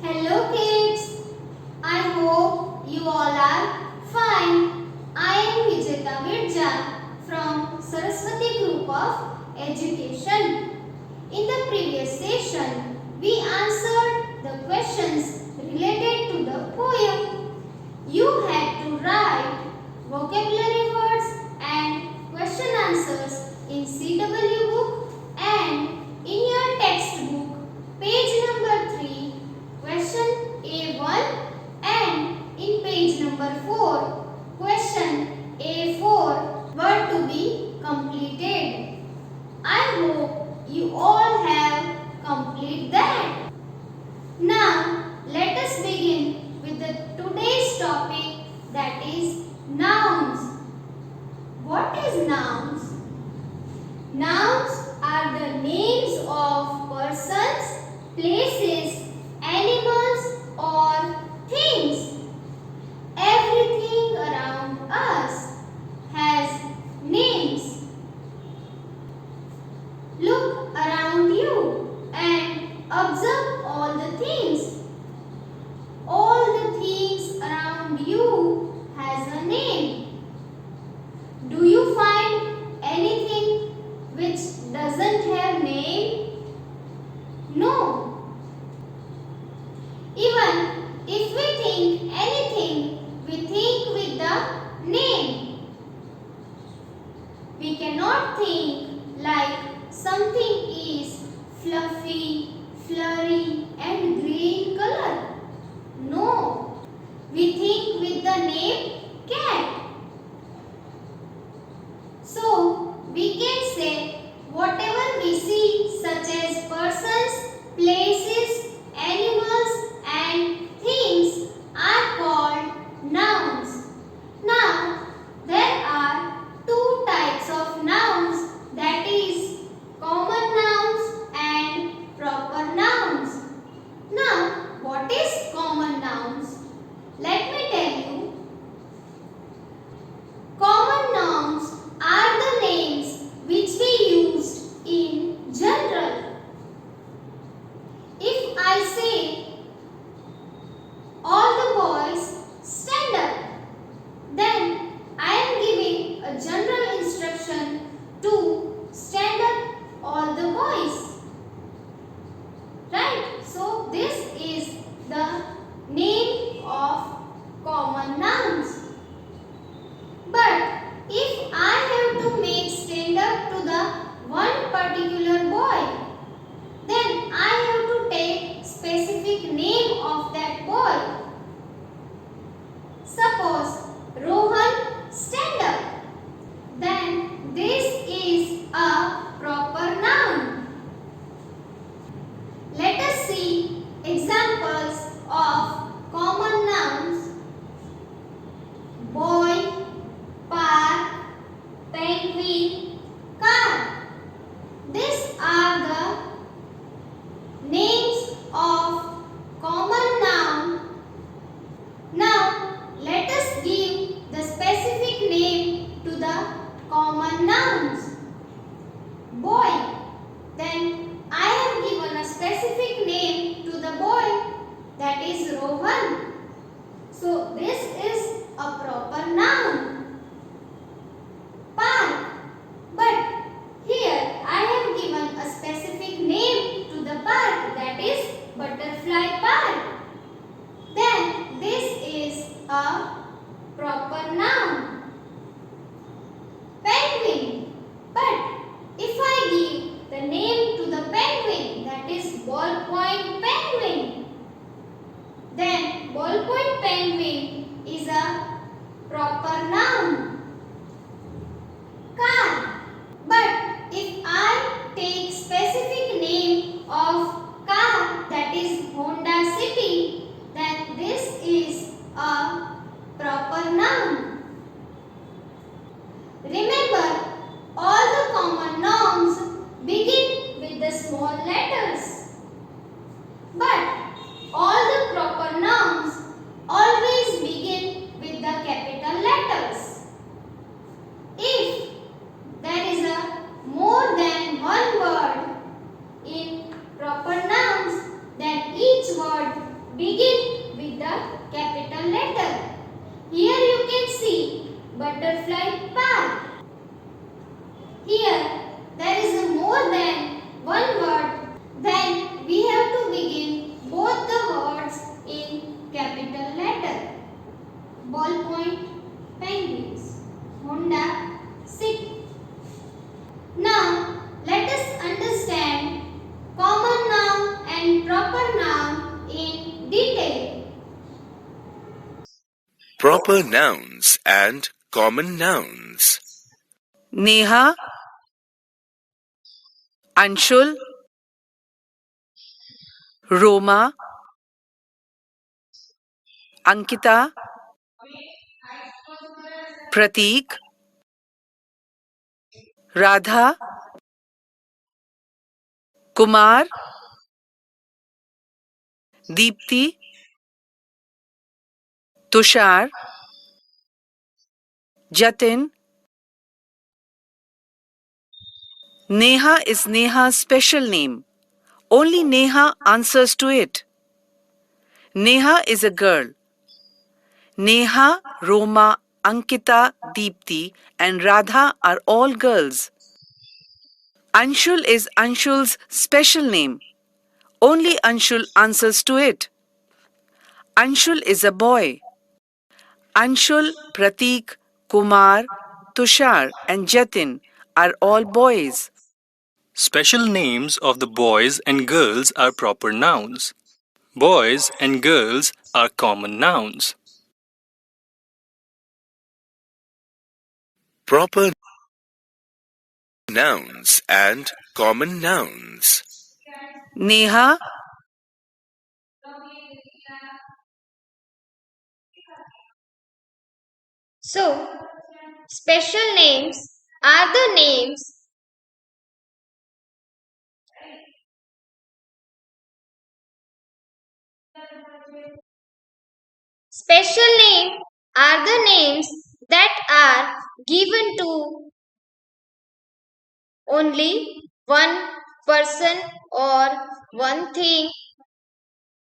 Hello kids, I hope you all are fine. I am Vijeta Virja from Saraswati Group of Education. In the previous session, we answered the questions related to the poem. You had to write vocabulary words and question answers in CW book and in your textbook, page number 3, question A1 and in page number 4, question A4 were to be completed. I hope you all have completed that. Now, let us begin with the today's topic, that is nouns. What is nouns? Nouns are the names of persons, places, animals or things. Everything around us has names. Look around you and observe all the things. All the things around you has a name. Do you find anything which doesn't have name? No. Even if we think anything, we think with the name. We cannot think like something is fluffy, flurry and grey in color. No. We think with the name cat. So, we can say whatever we see, such as persons, places, animals and things are called nouns. Now, there are two types of nouns, that is common nouns and proper nouns. Now, what is common nouns? Let me tell you. Common nouns are the names which we used in general. If I say all the boys stand up, then I am giving a general instruction to stand up all the boys. Right? So this is the name of common nouns. But if I have to make stand up to the one particular boy, then I have to take specific name of that boy. Suppose Rohan stand up, then this is a proper noun. Let us see examples of common nouns. Boy, park, penguin, car. These are the names of common noun. Now, let us give the specific name to the common nouns. Here there is a more than one word, then we have to begin both the words in capital letter. Ballpoint, penguins, Honda, city. Now let us understand common noun and proper noun in detail. Proper nouns and common nouns. Neha, Anshul, Roma, Ankita, Prateek, Radha, Kumar, Deepti, Tushar, Jatin. Neha is Neha's special name. Only Neha answers to it. Neha is a girl. Neha, Roma, Ankita, Deepti, and Radha are all girls. Anshul is Anshul's special name. Only Anshul answers to it. Anshul is a boy. Anshul, Prateek, Kumar, Tushar, and Jatin are all boys. Special names of the boys and girls are proper nouns. Boys and girls are common nouns. Proper nouns and common nouns. Neha, So, special names are the names Special names are the names that are given to only one person or one thing.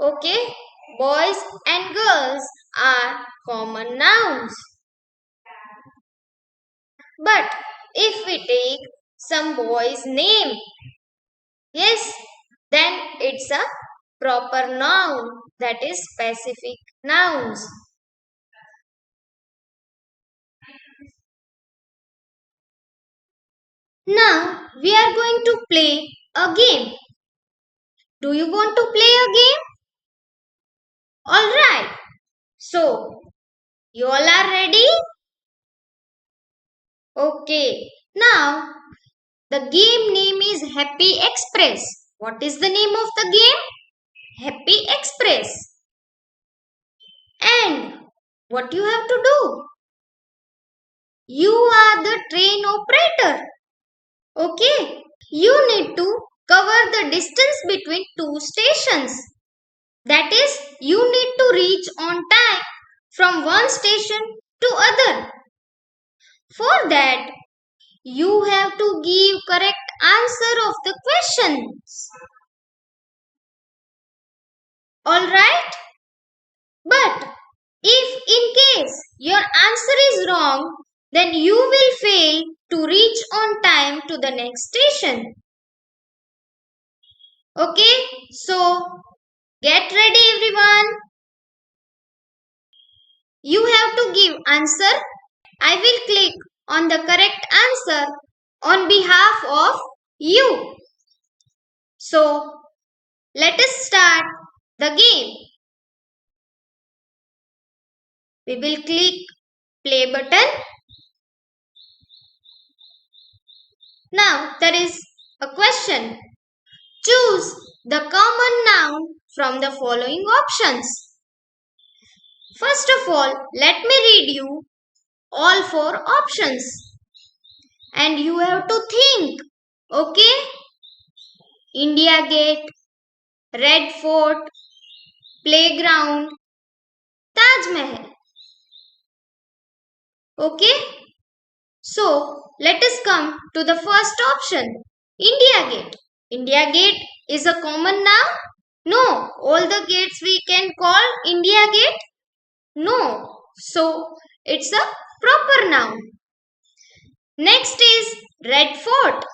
Okay, boys and girls are common nouns. But if we take some boy's name, yes, then it's a proper noun, that is specific nouns. Now we are going to play a game. Do you want to play a game? Alright. So, you all are ready? Okay. Now, the game name is Happy Express. What is the name of the game? Happy Express. And what you have to do? You are the train operator. Okay. You need to cover the distance between two stations. That is, you need to reach on time from one station to other. For that, you have to give correct answer of the questions. Alright? But if in case your answer is wrong, then you will fail to reach on time to the next station. Okay? So, get ready everyone. You have to give answer. I will click on the correct answer on behalf of you. So, let us start the game. We will click play button. Now, there is a question. Choose the common noun from the following options. First of all, let me read you all four options. And you have to think. Okay? India Gate, Red Fort, Playground, Taj Mahal. Okay? So, let us come to the first option. India Gate. India Gate is a common noun? No. All the gates we can call India Gate? No. So, it's a proper noun. Next is Red Fort.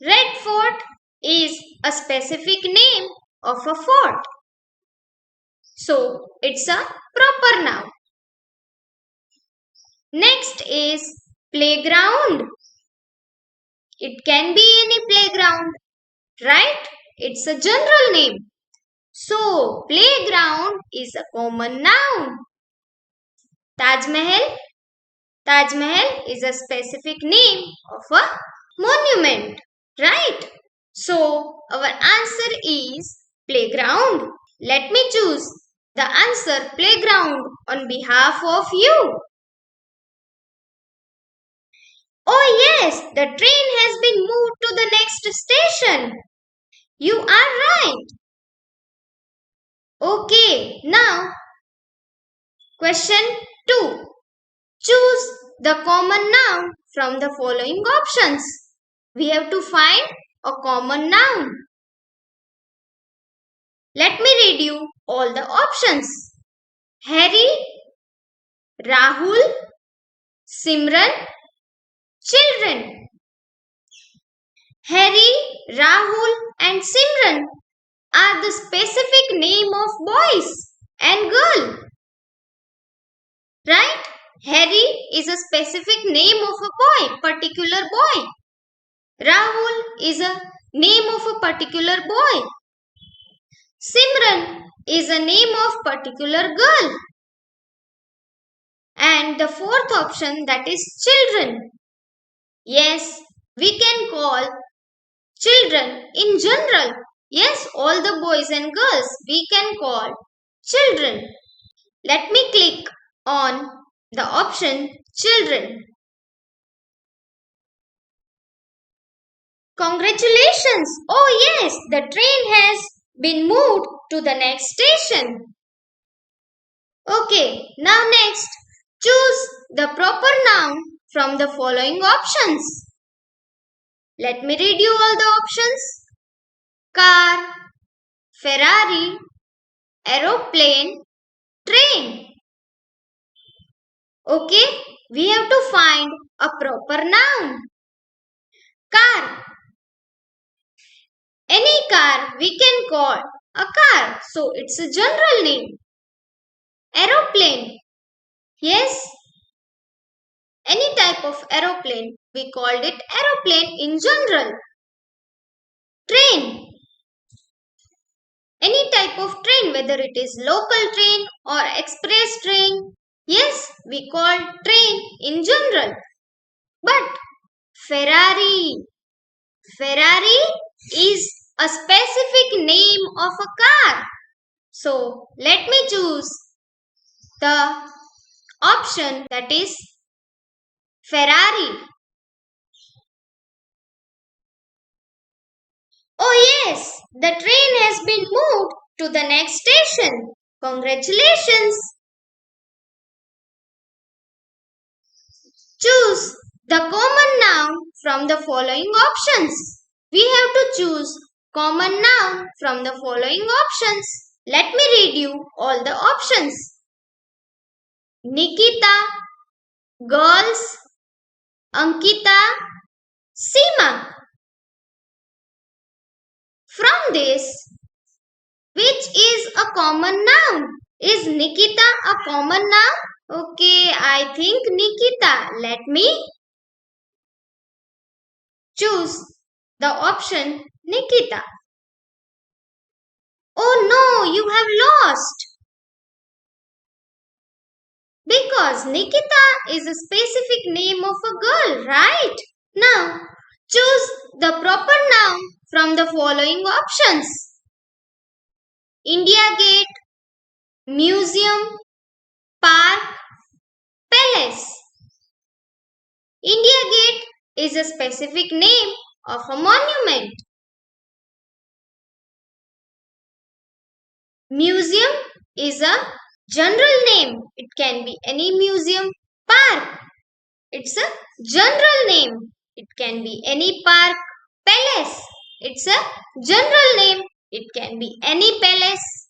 Red Fort is a specific name of a fort. So, it's a proper noun. Next is playground. It can be any playground, right? It's a general name. So, playground is a common noun. Taj Mahal. Taj Mahal is a specific name of a monument, right? So, our answer is playground. Let me choose the answer playground on behalf of you. Oh yes, the train has been moved to the next station. You are right. Okay, now question 2. Choose the common noun from the following options. We have to find a common noun. Let me read you all the options. Harry, Rahul, Simran, children. Harry, Rahul and Simran are the specific name of boys and girl. Right? Harry is a specific name of a boy, particular boy. Rahul is a name of a particular boy. Simran is a name of particular girl. And the fourth option, that is children. Yes, we can call children in general. Yes, all the boys and girls we can call children. Let me click on the option children. Congratulations! Oh yes, the train has been moved to the next station. Okay, now next, choose the proper noun from the following options. Let me read you all the options. Car, Ferrari, aeroplane, train. Okay, we have to find a proper noun. Car. Any car we can call a car, so it's a general name. Aeroplane. Yes, any type of aeroplane, we called it aeroplane in general. Train. Any type of train, whether it is local train or express train, yes, we call train in general. But Ferrari. Ferrari is a specific name of a car. So let me choose the option, that is Ferrari. Oh yes, the train has been moved to the next station. Congratulations. Choose the common noun from the following options. We have to choose common noun from the following options. Let me read you all the options. Nikita, girls, Ankita, Seema. From this, which is a common noun? Is Nikita a common noun? Okay, I think Nikita. Let me choose the option Nikita. Oh no, you have lost. Because Nikita is a specific name of a girl, right? Now, choose the proper noun from the following options. India Gate, museum, park, palace. India Gate is a specific name of a monument. Museum is a general name. It can be any museum. Park, it's a general name. It can be any park. Palace, it's a general name. It can be any palace.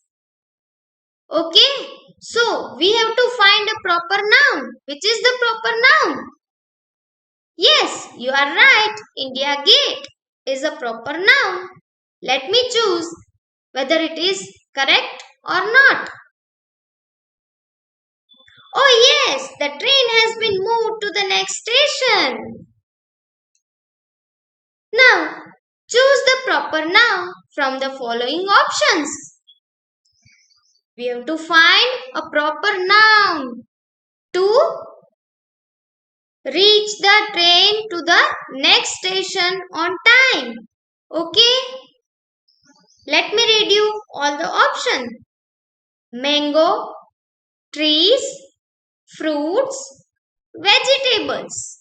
Okay, so we have to find a proper noun. Which is the proper noun? Yes, you are right. India Gate is a proper noun. Let me choose whether it is correct or not. Oh yes, the train has been moved to the next station. Now, choose the proper noun from the following options. We have to find a proper noun to reach the train to the next station on time. Okay? Let me read you all the options. Mango, trees, fruits, vegetables.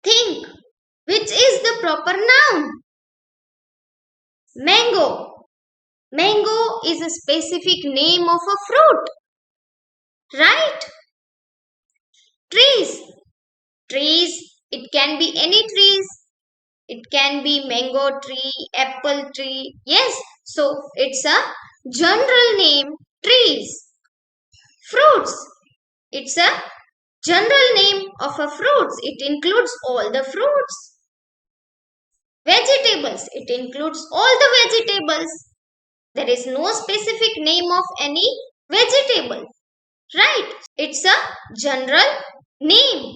Think, which is the proper noun? Mango. Mango is a specific name of a fruit, right? Trees. Trees, it can be any trees. It can be mango tree, apple tree. Yes, so it's a general name, trees. Fruits, it's a general name of a fruits. It includes all the fruits. Vegetables, it includes all the vegetables. There is no specific name of any vegetable, right? It's a general name.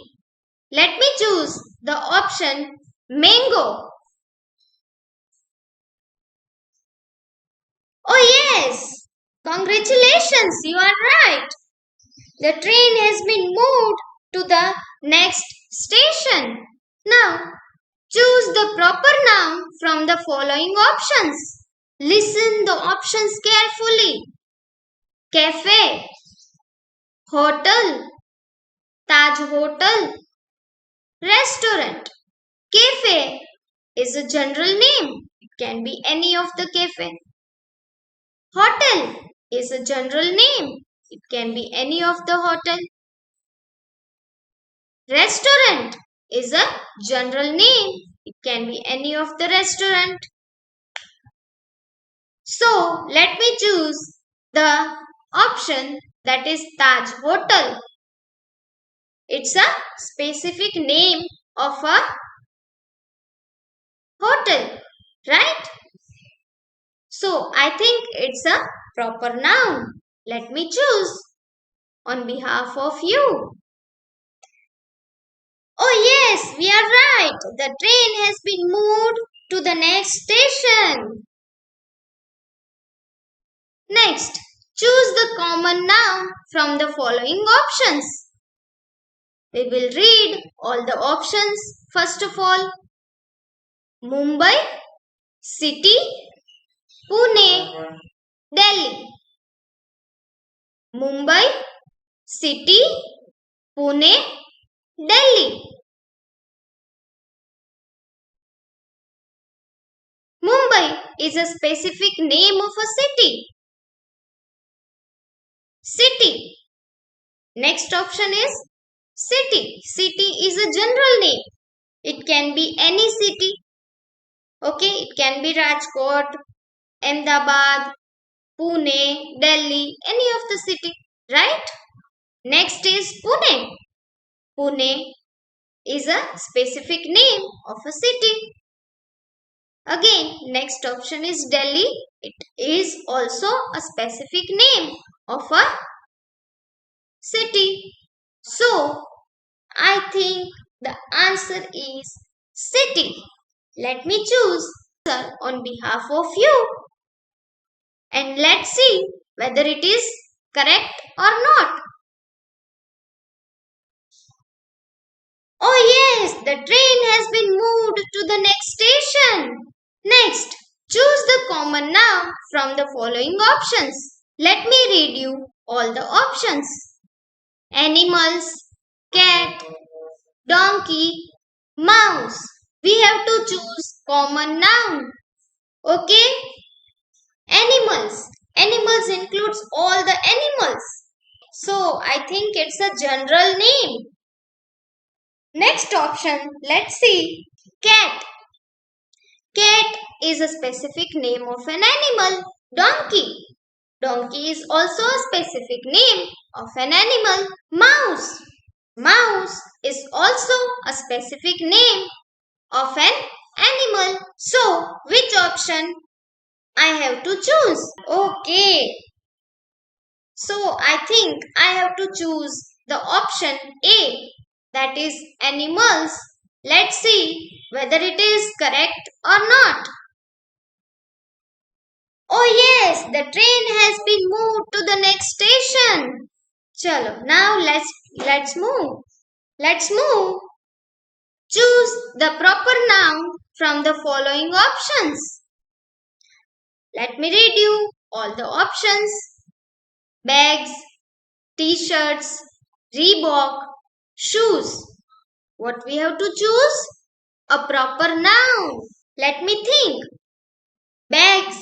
Let me choose the option mango. Oh yes, congratulations, you are right. The train has been moved to the next station. Now, choose the proper noun from the following options. Listen the options carefully. Cafe, hotel, Taj Hotel, restaurant. Cafe is a general name. It can be any of the cafe. Hotel is a general name. It can be any of the hotel. Restaurant is a general name. It can be any of the restaurant. So let me choose the option that is Taj Hotel. It's a specific name of a hotel, right? So I think it's a proper noun. Let me choose on behalf of you. Oh yes, we are right. The train has been moved to the next station. Next, choose the common noun from the following options. We will read all the options. First of all, Mumbai, city, Pune, Delhi. Mumbai, city, Pune, Delhi. Mumbai is a specific name of a city. City. Next option is city. City is a general name. It can be any city. Okay, it can be Rajkot, Ahmedabad, Pune, Delhi, any of the city, right? Next is Pune. Pune is a specific name of a city. Again, next option is Delhi. It is also a specific name of a city. So, I think the answer is city. Let me choose on behalf of you. And let's see whether it is correct or not. Oh yes, the train has been moved to the next station. Next, choose the common noun from the following options. Let me read you all the options. Animals, cat, donkey, mouse. We have to choose common noun. Okay? Animals. Animals includes all the animals. So I think it's a general name. Next option, let's see. Cat. Cat is a specific name of an animal. Donkey. Donkey is also a specific name of an animal. Mouse. Mouse is also a specific name of an animal. So, which option I have to choose? Okay. So, I think I have to choose the option A, that is animals. Let's see whether it is correct or not. Oh yes, the train has been moved to the next station. Chalo, now let's move. Let's move. Choose the proper noun from the following options. Let me read you all the options. Bags, t-shirts, Reebok, shoes. What we have to choose? A proper noun. Let me think. Bags.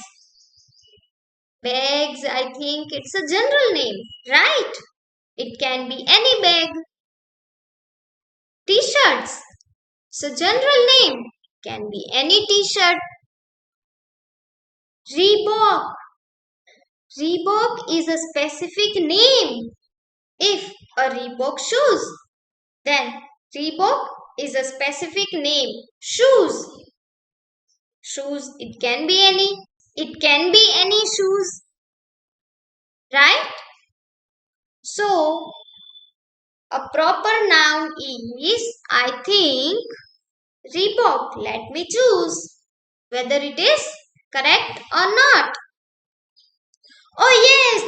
Bags, I think it's a general name, right? It can be any bag. T-shirts. So general name can be any t-shirt. Reebok. Reebok is a specific name. If a Reebok shoes, then Reebok is a specific name. Shoes. Shoes, it can be any. It can be any shoes. Right? So, a proper noun is, I think, Reebok. Let me choose whether it is correct or not. Oh yes!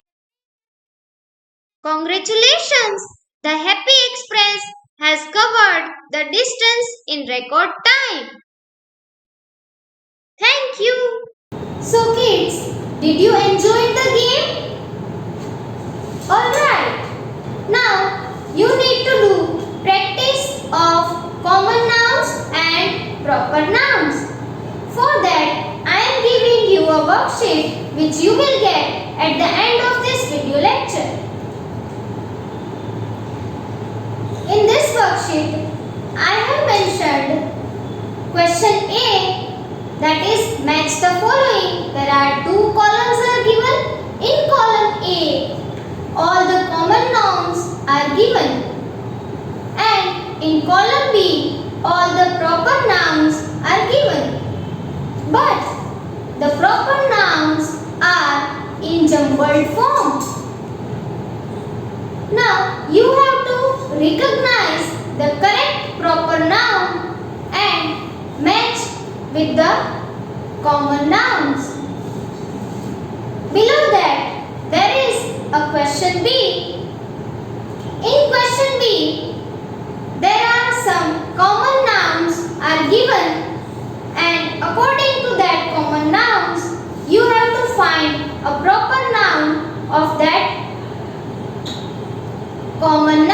Congratulations! The Happy Express has covered the distance in record time. Thank you. So kids, did you enjoy the game? Alright. Now you need to do practice of common nouns and proper nouns. For that, I am giving you a worksheet which you will get at the end of this video lecture. In this worksheet, I have mentioned question A, that is match the following. There are two columns are given. In column A, all the common nouns are given, and in column B, all the proper nouns are given. But the proper nouns are in jumbled form. Now you have to recognize the correct proper noun and match with the common nouns. Below that, there is a question B. In question B, there are some common nouns are given, and according to that common nouns, you have to find a proper noun of that common